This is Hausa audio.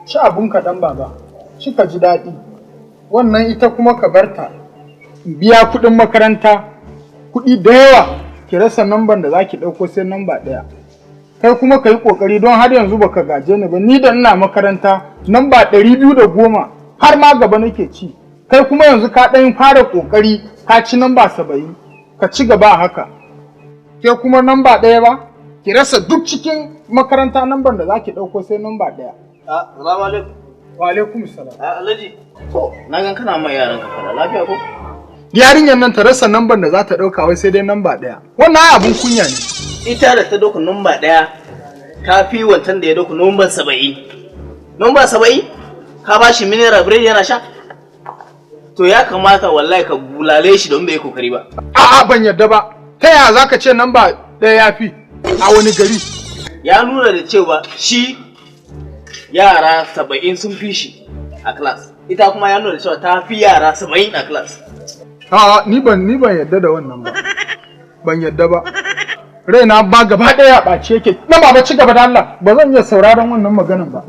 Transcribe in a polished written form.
Ci abun ka dan baba. Ci ka ji daɗi. Wannan ita kuma ka barta. Biya kuɗin makaranta. Kuɗi da yawa. Ki rasa namban da zaki ɗauko sai namba ɗaya. Kai kuma ka yi ƙoƙari don har yanzu baka gaje ni ba. Ni da ina makaranta namba 210 har ma gaba nake ci. Kai kuma yanzu ka ɗan fara ƙoƙari ka ci namba 70. Ka ci gaba haka. Ke kuma namba ɗaya ba? Ki rasa duk cikin makaranta namban da zaki ɗauko sai namba ɗaya. Salamu alaikum. Wa alaikum salam. Alhaji. To, na gan kana ma yaran ka fara lafiya ko? Yarinyar nan ta rasa namban da za ta ɗauka wai sai dai namba ɗaya. Wannan abun kunya ne. Ita da ta dauka namba 1 ta fi wancan da ya dauka namba 70. Namba 70? Ka ba shi mineral bread yana sha? To ya kamata wallahi ka bulale shi don bai kokari ba. A'a ban yadda ba. Ta yaya zaka ce namba ɗaya ya fi a wani gari? Ya nuna da cewa shi yara 70 sun fi shi a class. Ita kuma ya nuna da cewa ta fi yara 70 a class. A'a ni ban yadda da wannan ba. Ban yadda ba. Raina ba gaba ɗaya a ɓace yake. Na baba ci gaba da Allah ba zan iya sauraron wannan maganan ba.